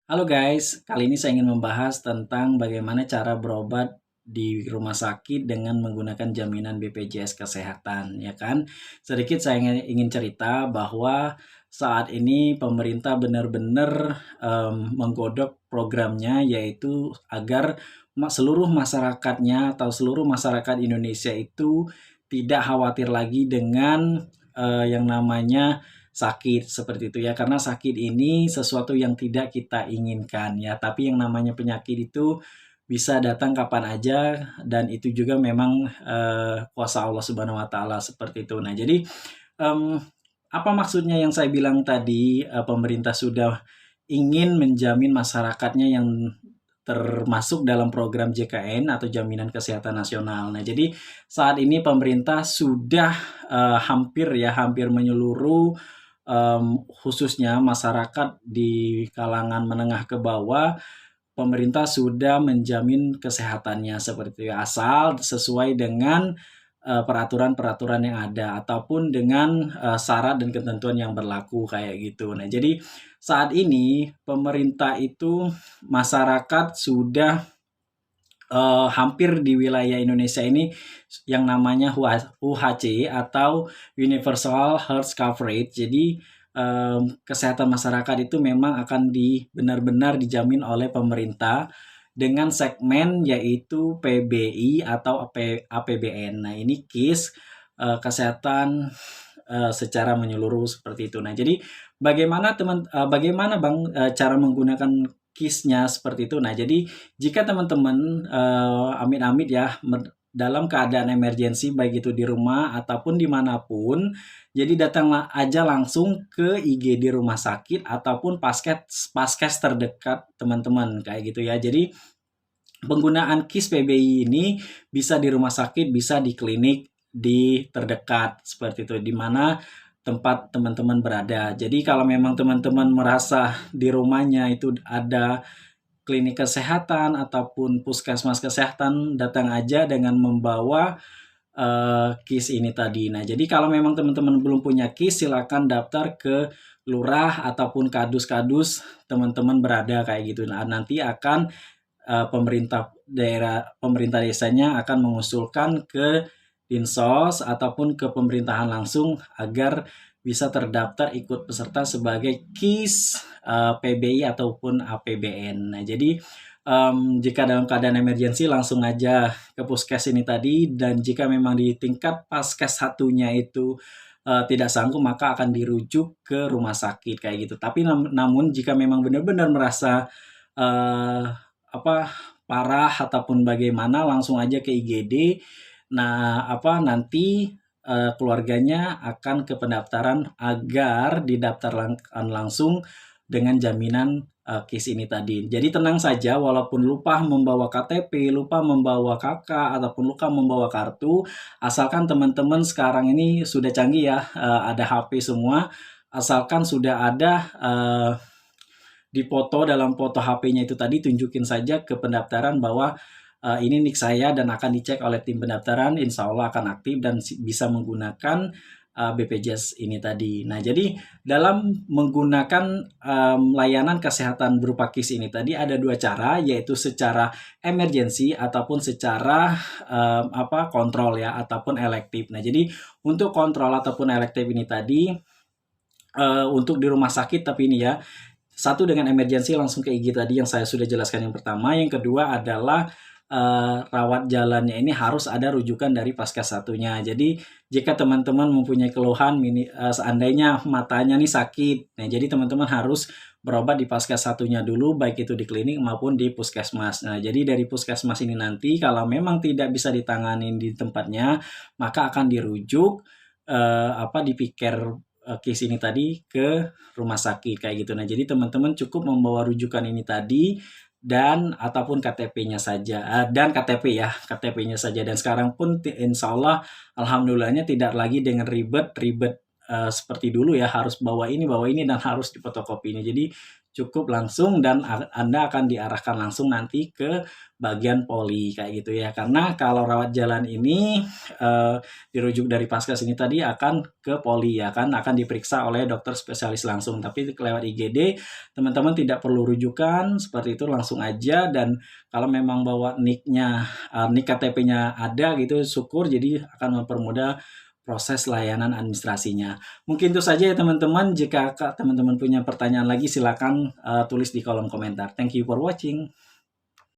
Halo guys, kali ini saya ingin membahas tentang bagaimana cara berobat di rumah sakit dengan menggunakan jaminan BPJS Kesehatan, ya kan? Sedikit saya ingin cerita bahwa saat ini pemerintah benar-benar menggodok programnya, yaitu agar seluruh masyarakatnya atau seluruh masyarakat Indonesia itu tidak khawatir lagi dengan yang namanya sakit seperti itu ya, karena sakit ini sesuatu yang tidak kita inginkan ya, tapi yang namanya penyakit itu bisa datang kapan aja dan itu juga memang kuasa Allah Subhanahu wa taala seperti itu. Nah, jadi mmm, apa maksudnya yang saya bilang tadi, pemerintah sudah ingin menjamin masyarakatnya yang termasuk dalam program JKN atau Jaminan Kesehatan Nasional. Nah, jadi saat ini pemerintah sudah hampir menyeluruh, khususnya masyarakat di kalangan menengah ke bawah, pemerintah sudah menjamin kesehatannya seperti itu, asal sesuai dengan peraturan-peraturan yang ada ataupun dengan syarat dan ketentuan yang berlaku kayak gitu. Nah, jadi saat ini pemerintah itu masyarakat sudah hampir di wilayah Indonesia ini yang namanya UHC atau Universal Health Coverage. Jadi kesehatan masyarakat itu memang akan benar-benar dijamin oleh pemerintah dengan segmen yaitu PBI atau APBN. Nah, ini KIS kesehatan secara menyeluruh seperti itu. Nah, jadi bagaimana Bang cara menggunakan KIS-nya seperti itu. Nah, jadi jika teman-teman amit-amit ya dalam keadaan emergensi baik itu di rumah ataupun dimanapun, jadi datanglah aja langsung ke IGD rumah sakit ataupun paskes terdekat teman-teman kayak gitu ya. Jadi penggunaan KIS PBI ini bisa di rumah sakit, bisa di klinik di terdekat seperti itu, di mana tempat teman-teman berada. Jadi kalau memang teman-teman merasa di rumahnya itu ada klinik kesehatan ataupun puskesmas kesehatan, datang aja dengan membawa KIS ini tadi. Nah, jadi kalau memang teman-teman belum punya KIS, silakan daftar ke lurah ataupun kadus-kadus teman-teman berada kayak gitu. Nah, nanti akan pemerintah desanya akan mengusulkan ke Dinsos ataupun ke pemerintahan langsung agar bisa terdaftar ikut peserta sebagai KIS PBI ataupun APBN. Nah, jadi jika dalam keadaan emergensi langsung aja ke puskes ini tadi, dan jika memang di tingkat paskes satunya itu tidak sanggup, maka akan dirujuk ke rumah sakit kayak gitu. Tapi namun jika memang benar-benar merasa eh, apa parah ataupun bagaimana, langsung aja ke IGD. Nah, nanti keluarganya akan ke pendaftaran agar didaftarkan langsung dengan jaminan KIS ini tadi. Jadi tenang saja, walaupun lupa membawa KTP, lupa membawa KK, ataupun lupa membawa kartu, asalkan teman-teman sekarang ini sudah canggih ya, ada HP semua, asalkan sudah ada dipoto dalam foto HP-nya itu tadi, tunjukin saja ke pendaftaran bahwa ini nik saya dan akan dicek oleh tim pendaftaran, insya Allah akan aktif dan bisa menggunakan BPJS ini tadi. Nah, jadi dalam menggunakan layanan kesehatan berupa KIS ini tadi ada dua cara, yaitu secara emergensi ataupun secara kontrol ya, ataupun elektif. Nah, jadi untuk kontrol ataupun elektif ini tadi untuk di rumah sakit, tapi ini ya, satu dengan emergensi langsung ke IG tadi yang saya sudah jelaskan yang pertama. Yang kedua adalah rawat jalannya ini harus ada rujukan dari paskes satunya. Jadi jika teman-teman mempunyai keluhan seandainya matanya nih sakit, nah jadi teman-teman harus berobat di paskes satunya dulu, baik itu di klinik maupun di puskesmas. Nah, jadi dari puskesmas ini nanti kalau memang tidak bisa ditangani di tempatnya, maka akan dirujuk dipikir case ini tadi ke rumah sakit kayak gitu. Nah, jadi teman-teman cukup membawa rujukan ini tadi dan ataupun KTP-nya saja dan KTP-nya saja, dan sekarang pun insya Allah alhamdulillahnya tidak lagi dengan ribet seperti dulu ya, harus bawa ini dan harus difotokopi ini. Jadi cukup langsung dan Anda akan diarahkan langsung nanti ke bagian poli kayak gitu ya. Karena kalau rawat jalan ini dirujuk dari Paskas ini tadi akan ke poli ya kan, akan diperiksa oleh dokter spesialis langsung. Tapi lewat IGD teman-teman tidak perlu rujukan seperti itu, langsung aja. Dan kalau memang bawa NIK-nya, NIK KTP-nya ada gitu, syukur, jadi akan mempermudah proses layanan administrasinya. Mungkin itu saja ya teman-teman. Jika teman-teman punya pertanyaan lagi, silakan tulis di kolom komentar. Thank you for watching.